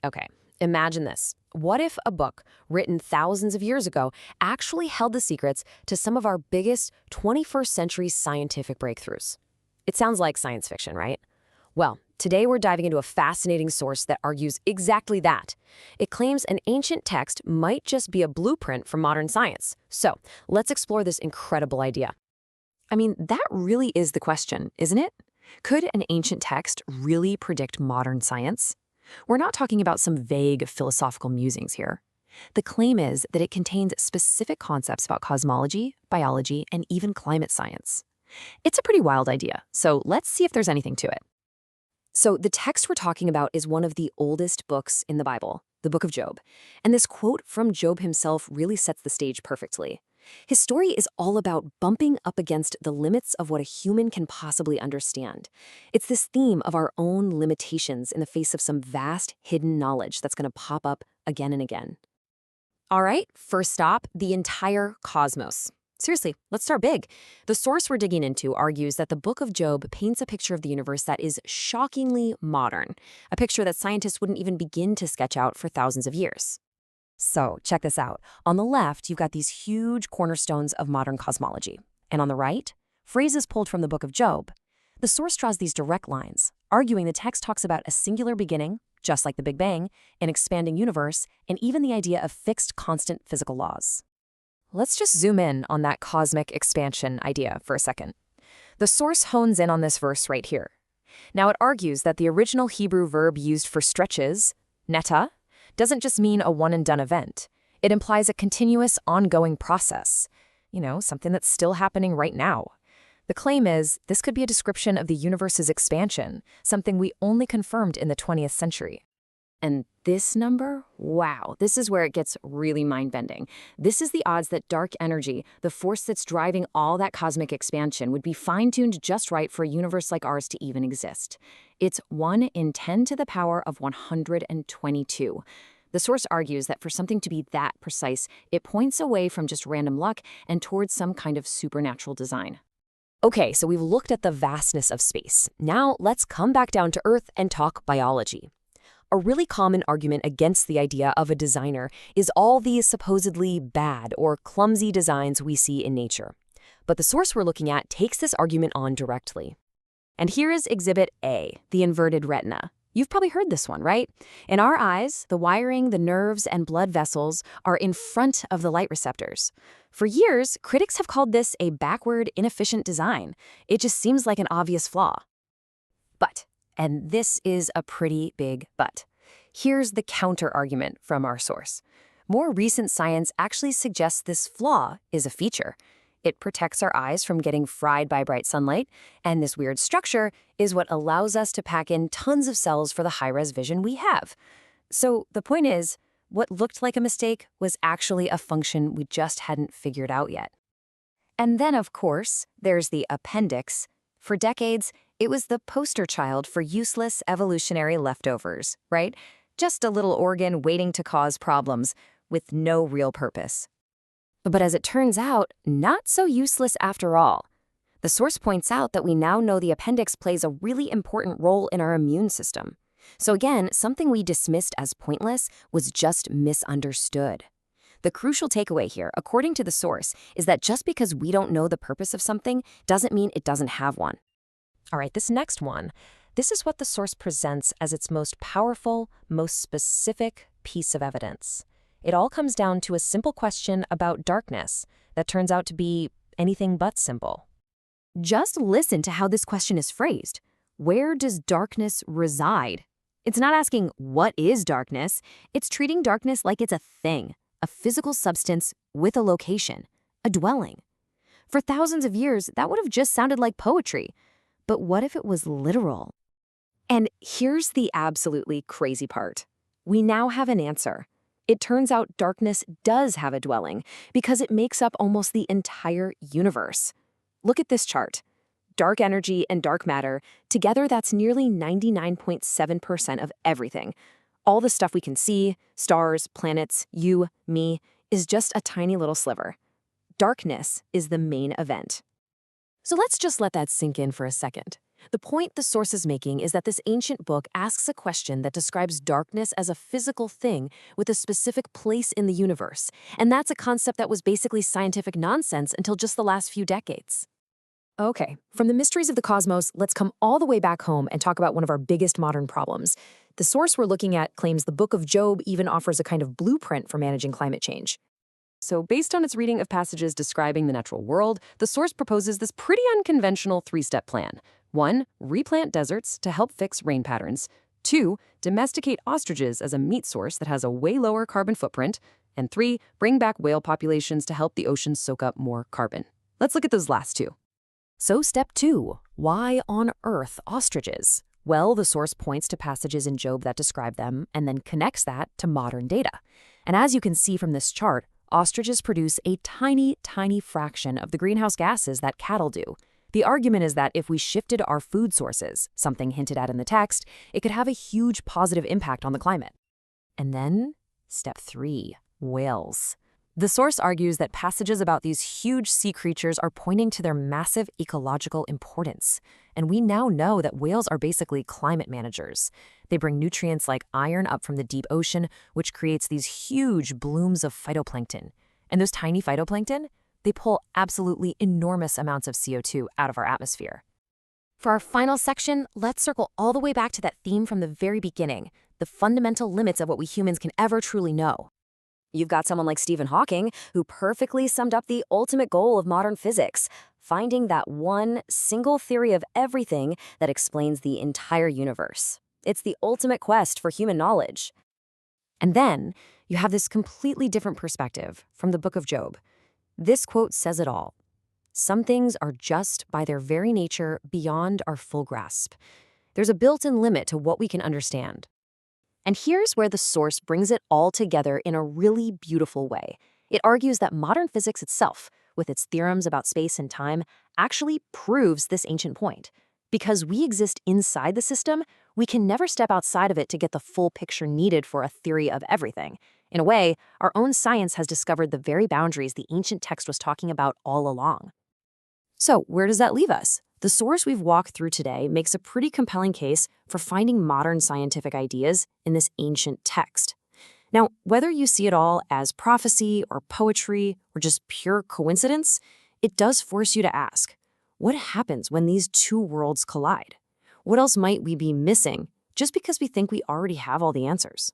Okay, imagine this. What if a book written thousands of years ago actually held the secrets to some of our biggest 21st century scientific breakthroughs? It sounds like science fiction, right? Well, today we're diving into a fascinating source that argues exactly that. It claims an ancient text might just be a blueprint for modern science. So, let's explore this incredible idea. I mean, that really is the question, isn't it? Could an ancient text really predict modern science? We're not talking about some vague philosophical musings here. The claim is that it contains specific concepts about cosmology, biology, and even climate science. It's a pretty wild idea, so let's see if there's anything to it. So, the text we're talking about is one of the oldest books in the Bible, the book of Job. And this quote from Job himself really sets the stage perfectly. His story is all about bumping up against the limits of what a human can possibly understand. It's this theme of our own limitations in the face of some vast hidden knowledge that's going to pop up again and again. All right, first stop, the entire cosmos. Seriously, let's start big. The source we're digging into argues that the book of Job paints a picture of the universe that is shockingly modern, a picture that scientists wouldn't even begin to sketch out for thousands of years. So, check this out. On the left, you've got these huge cornerstones of modern cosmology. And on the right, phrases pulled from the book of Job. The source draws these direct lines, arguing the text talks about a singular beginning, just like the Big Bang, an expanding universe, and even the idea of fixed, constant physical laws. Let's just zoom in on that cosmic expansion idea for a second. The source hones in on this verse right here. Now, it argues that the original Hebrew verb used for stretches, neta, doesn't just mean a one-and-done event. It implies a continuous, ongoing process. Something that's still happening right now. The claim is this could be a description of the universe's expansion, something we only confirmed in the 20th century. And this number? Wow, this is where it gets really mind-bending. This is the odds that dark energy, the force that's driving all that cosmic expansion, would be fine-tuned just right for a universe like ours to even exist. It's 1 in 10 to the power of 122. The source argues that for something to be that precise, it points away from just random luck and towards some kind of supernatural design. Okay, so we've looked at the vastness of space. Now let's come back down to Earth and talk biology. A really common argument against the idea of a designer is all these supposedly bad or clumsy designs we see in nature. But the source we're looking at takes this argument on directly. And here is Exhibit A, the inverted retina. You've probably heard this one, right? In our eyes, the wiring, the nerves, and blood vessels are in front of the light receptors. For years, critics have called this a backward, inefficient design. It just seems like an obvious flaw. But, and this is a pretty big but, here's the counter-argument from our source. More recent science actually suggests this flaw is a feature. It protects our eyes from getting fried by bright sunlight, and this weird structure is what allows us to pack in tons of cells for the high-res vision we have. So the point is, what looked like a mistake was actually a function we just hadn't figured out yet. And then, of course, there's the appendix. For decades, it was the poster child for useless evolutionary leftovers, right? Just a little organ waiting to cause problems with no real purpose. But as it turns out, not so useless after all. The source points out that we now know the appendix plays a really important role in our immune system. So again, something we dismissed as pointless was just misunderstood. The crucial takeaway here, according to the source, is that just because we don't know the purpose of something doesn't mean it doesn't have one. All right, this next one, this is what the source presents as its most powerful, most specific piece of evidence. It all comes down to a simple question about darkness that turns out to be anything but simple. Just listen to how this question is phrased. Where does darkness reside? It's not asking, what is darkness? It's treating darkness like it's a thing, a physical substance with a location, a dwelling. For thousands of years, that would have just sounded like poetry. But what if it was literal? And here's the absolutely crazy part. We now have an answer. It turns out darkness does have a dwelling because it makes up almost the entire universe. Look at this chart. Dark energy and dark matter, together that's nearly 99.7% of everything. All the stuff we can see, stars, planets, you, me, is just a tiny little sliver. Darkness is the main event. So let's just let that sink in for a second. The point the source is making is that this ancient book asks a question that describes darkness as a physical thing with a specific place in the universe, and that's a concept that was basically scientific nonsense until just the last few decades. Okay, from the mysteries of the cosmos, let's come all the way back home and talk about one of our biggest modern problems. The source we're looking at claims the Book of Job even offers a kind of blueprint for managing climate change. So, based on its reading of passages describing the natural world, the source proposes this pretty unconventional three-step plan. 1. Replant deserts to help fix rain patterns. 2. Domesticate ostriches as a meat source that has a way lower carbon footprint. And 3. Bring back whale populations to help the oceans soak up more carbon. Let's look at those last two. So step 2, why on earth ostriches? Well, the source points to passages in Job that describe them and then connects that to modern data. And as you can see from this chart, ostriches produce a tiny, tiny fraction of the greenhouse gases that cattle do. The argument is that if we shifted our food sources, something hinted at in the text, it could have a huge positive impact on the climate. And then, step 3, whales. The source argues that passages about these huge sea creatures are pointing to their massive ecological importance. And we now know that whales are basically climate managers. They bring nutrients like iron up from the deep ocean, which creates these huge blooms of phytoplankton. And those tiny phytoplankton, they pull absolutely enormous amounts of CO2 out of our atmosphere. For our final section, let's circle all the way back to that theme from the very beginning, the fundamental limits of what we humans can ever truly know. You've got someone like Stephen Hawking, who perfectly summed up the ultimate goal of modern physics, finding that one single theory of everything that explains the entire universe. It's the ultimate quest for human knowledge. And then you have this completely different perspective from the Book of Job. This quote says it all. Some things are just, by their very nature, beyond our full grasp. There's a built-in limit to what we can understand. And here's where the source brings it all together in a really beautiful way. It argues that modern physics itself, with its theorems about space and time, actually proves this ancient point. Because we exist inside the system, we can never step outside of it to get the full picture needed for a theory of everything. In a way, our own science has discovered the very boundaries the ancient text was talking about all along. So, where does that leave us? The source we've walked through today makes a pretty compelling case for finding modern scientific ideas in this ancient text. Now, whether you see it all as prophecy or poetry or just pure coincidence, it does force you to ask, what happens when these two worlds collide? What else might we be missing just because we think we already have all the answers?